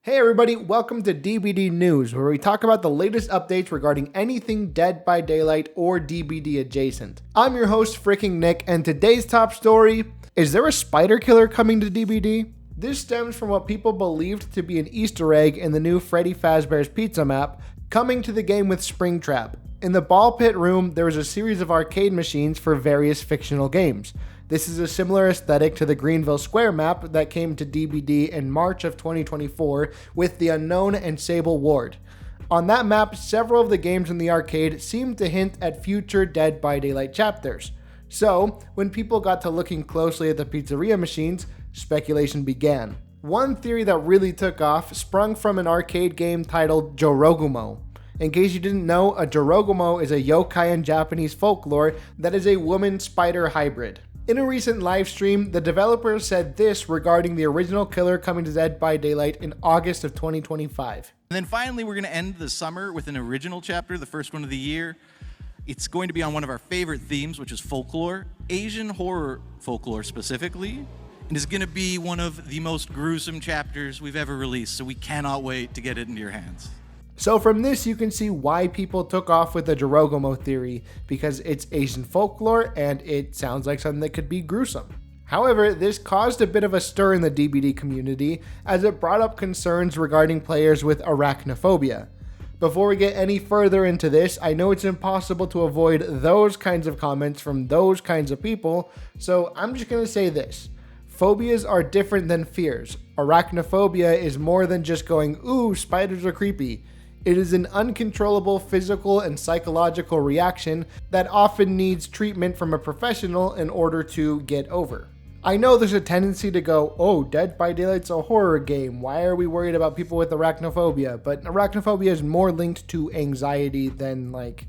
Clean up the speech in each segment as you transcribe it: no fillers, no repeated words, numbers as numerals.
Hey everybody, welcome to DBD News, where we talk about the latest updates regarding anything Dead by Daylight or DBD adjacent. I'm your host, freaking Nick, and today's top story: is there a spider killer coming to DBD? This stems from what people believed to be an Easter egg in the new Freddy Fazbear's Pizza map, coming to the game with Springtrap. In the ball pit room, there was a series of arcade machines for various fictional games. This is a similar aesthetic to the Greenville Square map that came to DBD in March of 2024 with the Unknown and Sable Ward. On that map, several of the games in the arcade seemed to hint at future Dead by Daylight chapters. So, when people got to looking closely at the pizzeria machines, speculation began. One theory that really took off sprung from an arcade game titled Jorōgumo. In case you didn't know, a Jorōgumo is a yokai in Japanese folklore that is a woman-spider hybrid. In a recent live stream, the developer said this regarding the original killer coming to Dead by Daylight in August of 2025. And then finally, we're going to end the summer with an original chapter, the first one of the year. It's going to be on one of our favorite themes, which is folklore, Asian horror folklore specifically. And it's going to be one of the most gruesome chapters we've ever released, so we cannot wait to get it into your hands. So from this, you can see why people took off with the Jorōgumo theory, because it's Asian folklore and it sounds like something that could be gruesome. However, this caused a bit of a stir in the DBD community as it brought up concerns regarding players with arachnophobia. Before we get any further into this, I know it's impossible to avoid those kinds of comments from those kinds of people, so I'm just going to say this. Phobias are different than fears. Arachnophobia is more than just going, ooh, spiders are creepy. It is an uncontrollable physical and psychological reaction that often needs treatment from a professional in order to get over. I know there's a tendency to go, oh, Dead by Daylight's a horror game. Why are we worried about people with arachnophobia? But arachnophobia is more linked to anxiety than like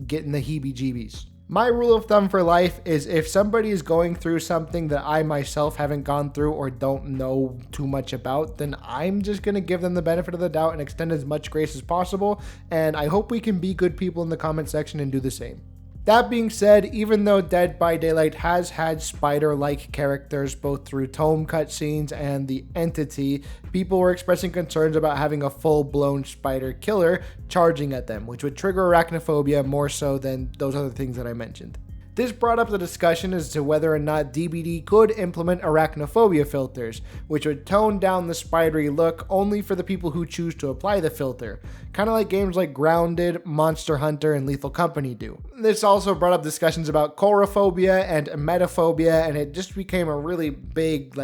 getting the heebie-jeebies. My rule of thumb for life is if somebody is going through something that I myself haven't gone through or don't know too much about, then I'm just going to give them the benefit of the doubt and extend as much grace as possible, and I hope we can be good people in the comment section and do the same. That being said, even though Dead by Daylight has had spider-like characters both through tome cutscenes and the entity, people were expressing concerns about having a full-blown spider killer charging at them, which would trigger arachnophobia more so than those other things that I mentioned. This brought up the discussion as to whether or not DBD could implement arachnophobia filters, which would tone down the spidery look only for the people who choose to apply the filter, kind of like games like Grounded, Monster Hunter, and Lethal Company do. This also brought up discussions about coulrophobia and emetophobia, and it just became a really big,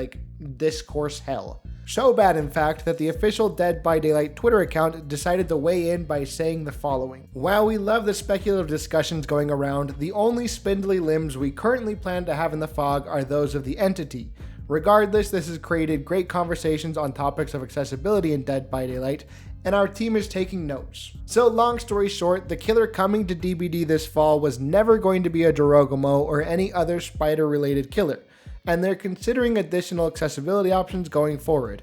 discourse hell. So bad, in fact, that the official Dead by Daylight Twitter account decided to weigh in by saying the following. While we love the speculative discussions going around, the only spindly limbs we currently plan to have in the fog are those of the entity. Regardless, this has created great conversations on topics of accessibility in Dead by Daylight, and our team is taking notes. So long story short, the killer coming to DBD this fall was never going to be a Jorōgumo or any other spider-related killer, and they're considering additional accessibility options going forward.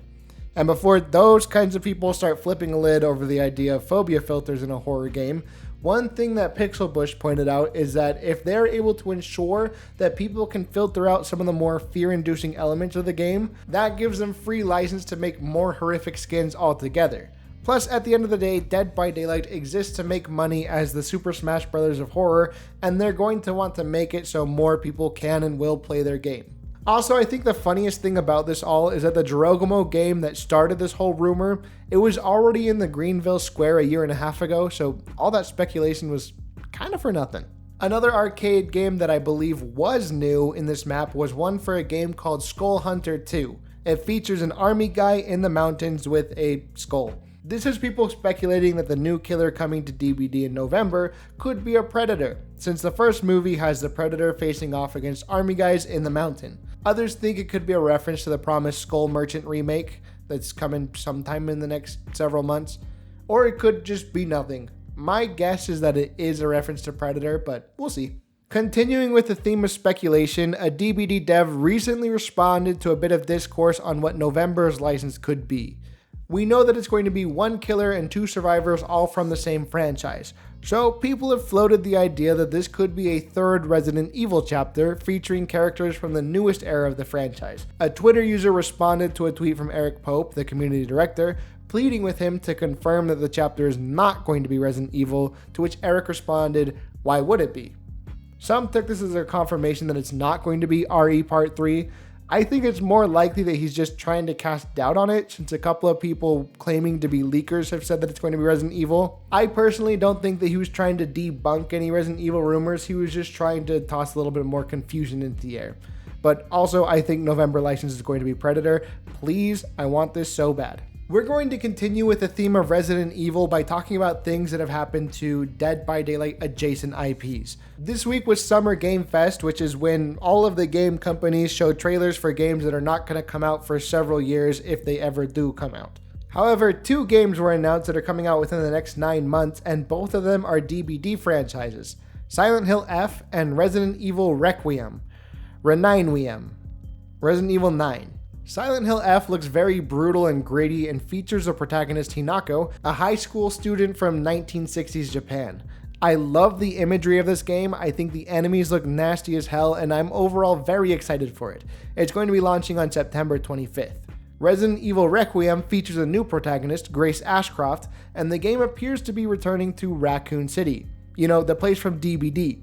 And before those kinds of people start flipping a lid over the idea of phobia filters in a horror game, one thing that Pixelbush pointed out is that if they're able to ensure that people can filter out some of the more fear-inducing elements of the game, that gives them free license to make more horrific skins altogether. Plus, at the end of the day, Dead by Daylight exists to make money as the Super Smash Bros. Of horror, and they're going to want to make it so more people can and will play their game. Also, I think the funniest thing about this all is that the Jorōgumo game that started this whole rumor, it was already in the Greenville Square a year and a half ago, so all that speculation was kind of for nothing. Another arcade game that I believe was new in this map was one for a game called Skull Hunter 2. It features an army guy in the mountains with a skull. This has people speculating that the new killer coming to DBD in November could be a predator, since the first movie has the predator facing off against army guys in the mountain. Others think it could be a reference to the promised Skull Merchant remake that's coming sometime in the next several months, or it could just be nothing. My guess is that it is a reference to Predator, but we'll see. Continuing with the theme of speculation, a DBD dev recently responded to a bit of discourse on what November's license could be. We know that it's going to be one killer and two survivors all from the same franchise. So people have floated the idea that this could be a third Resident Evil chapter featuring characters from the newest era of the franchise. A Twitter user responded to a tweet from Eric Pope, the community director, pleading with him to confirm that the chapter is not going to be Resident Evil, to which Eric responded, "Why would it be?" Some took this as a confirmation that it's not going to be RE Part 3. I think it's more likely that he's just trying to cast doubt on it, since a couple of people claiming to be leakers have said that it's going to be Resident Evil. I personally don't think that he was trying to debunk any Resident Evil rumors. He was just trying to toss a little bit more confusion into the air. But also, I think November license is going to be Predator. Please, I want this so bad. We're going to continue with the theme of Resident Evil by talking about things that have happened to Dead by Daylight adjacent IPs. This week was Summer Game Fest, which is when all of the game companies show trailers for games that are not going to come out for several years if they ever do come out. However, two games were announced that are coming out within the next 9 months, and both of them are DBD franchises: Silent Hill F and Resident Evil Requiem. Resident Evil 9. Silent Hill F looks very brutal and gritty and features the protagonist Hinako, a high school student from 1960s Japan. I love the imagery of this game. I think the enemies look nasty as hell, and I'm overall very excited for it. It's going to be launching on September 25th. Resident Evil Requiem features a new protagonist, Grace Ashcroft, and the game appears to be returning to Raccoon City. You know, the place from DBD.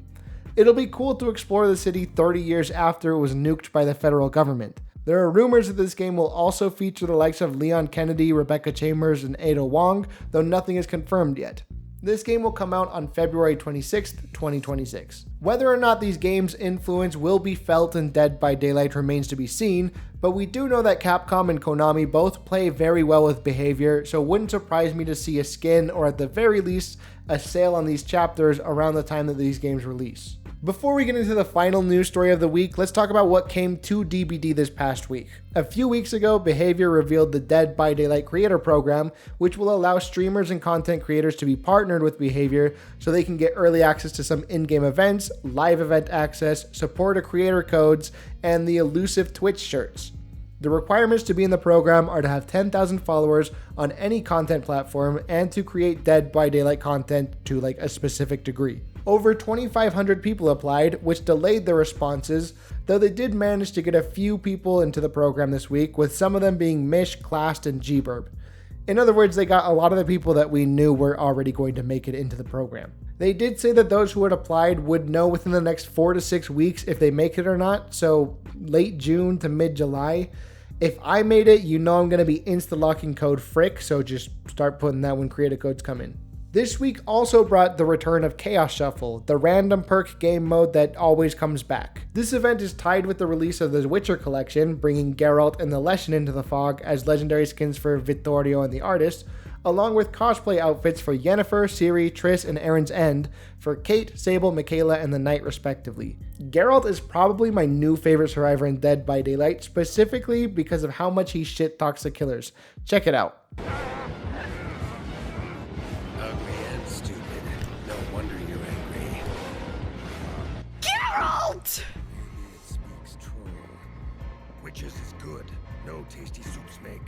It'll be cool to explore the city 30 years after it was nuked by the federal government. There are rumors that this game will also feature the likes of Leon Kennedy, Rebecca Chambers, and Ada Wong, though nothing is confirmed yet. This game will come out on February 26, 2026. Whether or not these games' influence will be felt in Dead by Daylight remains to be seen, but we do know that Capcom and Konami both play very well with behavior, so it wouldn't surprise me to see a skin, or at the very least, a sale on these chapters around the time that these games release. Before we get into the final news story of the week, let's talk about what came to DBD this past week. A few weeks ago, Behavior revealed the Dead by Daylight Creator Program, which will allow streamers and content creators to be partnered with Behavior so they can get early access to some in-game events, live event access, support of creator codes, and the elusive Twitch shirts. The requirements to be in the program are to have 10,000 followers on any content platform and to create Dead by Daylight content to a specific degree. Over 2,500 people applied, which delayed their responses, though they did manage to get a few people into the program this week, with some of them being Mish, Classed, and G-Burb. In other words, they got a lot of the people that we knew were already going to make it into the program. They did say that those who had applied would know within the next 4 to 6 weeks if they make it or not, so late June to mid-July. If I made it, you know I'm going to be insta-locking code FRICK, so just start putting that when creative codes come in. This week also brought the return of Chaos Shuffle, the random perk game mode that always comes back. This event is tied with the release of the Witcher collection, bringing Geralt and the Leshen into the fog as legendary skins for Vittorio and the Artist, along with cosplay outfits for Yennefer, Ciri, Triss, and Aaron's End, for Kate, Sable, Michaela, and the Knight respectively. Geralt is probably my new favorite survivor in Dead by Daylight, specifically because of how much he shit talks the killers. Check it out. Witches is good. No tasty soups make.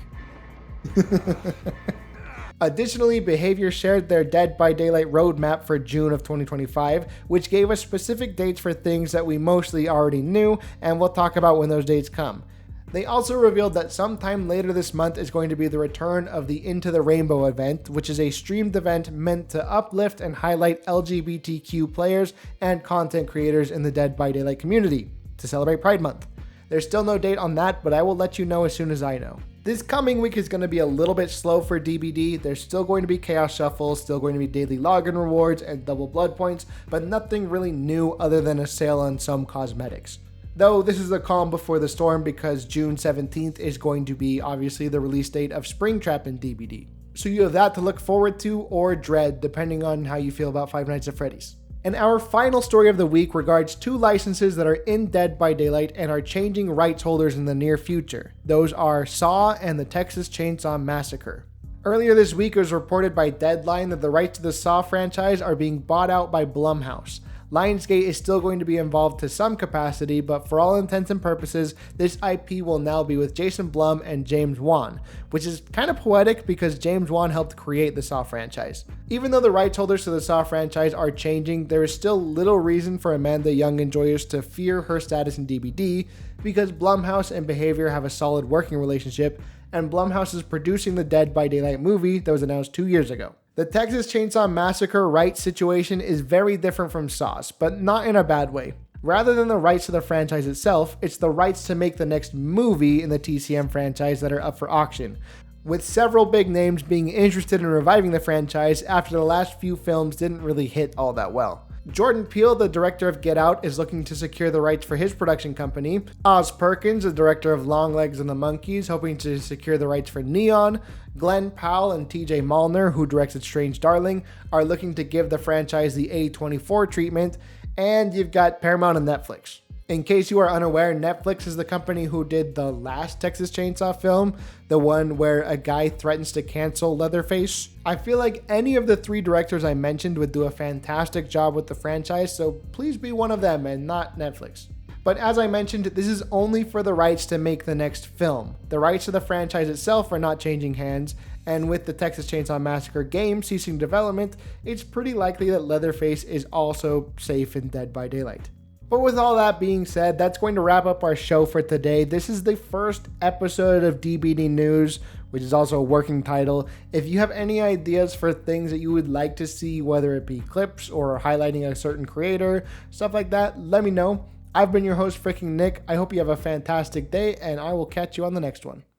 Additionally, Behavior shared their Dead by Daylight roadmap for June of 2025, which gave us specific dates for things that we mostly already knew, and we'll talk about when those dates come. They also revealed that sometime later this month is going to be the return of the Into the Rainbow event, which is a streamed event meant to uplift and highlight LGBTQ players and content creators in the Dead by Daylight community to celebrate Pride Month. There's still no date on that, but I will let you know as soon as I know. This coming week is going to be a little bit slow for DBD. There's still going to be Chaos Shuffle, still going to be daily login rewards and double blood points, but nothing really new other than a sale on some cosmetics. Though this is the calm before the storm because June 17th is going to be obviously the release date of Springtrap in DBD. So you have that to look forward to or dread depending on how you feel about Five Nights at Freddy's. And our final story of the week regards two licenses that are in Dead by Daylight and are changing rights holders in the near future. Those are Saw and the Texas Chainsaw Massacre. Earlier this week it was reported by Deadline that the rights to the Saw franchise are being bought out by Blumhouse. Lionsgate is still going to be involved to some capacity, but for all intents and purposes, this IP will now be with Jason Blum and James Wan, which is kind of poetic because James Wan helped create the Saw franchise. Even though the rights holders to the Saw franchise are changing, there is still little reason for Amanda Young enjoyers to fear her status in DBD, because Blumhouse and BHVR have a solid working relationship, and Blumhouse is producing the Dead by Daylight movie that was announced 2 years ago. The Texas Chainsaw Massacre rights situation is very different from Saw's, but not in a bad way. Rather than the rights to the franchise itself, it's the rights to make the next movie in the TCM franchise that are up for auction, with several big names being interested in reviving the franchise after the last few films didn't really hit all that well. Jordan Peele, the director of Get Out, is looking to secure the rights for his production company. Oz Perkins, the director of Longlegs and the Monkeys, hoping to secure the rights for Neon. Glenn Powell and TJ Malner, who directed Strange Darling, are looking to give the franchise the A24 treatment. And you've got Paramount and Netflix. In case you are unaware, Netflix is the company who did the last Texas Chainsaw film, the one where a guy threatens to cancel Leatherface. I feel like any of the 3 directors I mentioned would do a fantastic job with the franchise, so please be one of them and not Netflix. But as I mentioned, this is only for the rights to make the next film. The rights to the franchise itself are not changing hands, and with the Texas Chainsaw Massacre game ceasing development, it's pretty likely that Leatherface is also safe in Dead by Daylight. But with all that being said, that's going to wrap up our show for today. This is the first episode of DBD News, which is also a working title. If you have any ideas for things that you would like to see, whether it be clips or highlighting a certain creator, stuff like that, let me know. I've been your host, Freaking Nick. I hope you have a fantastic day, and I will catch you on the next one.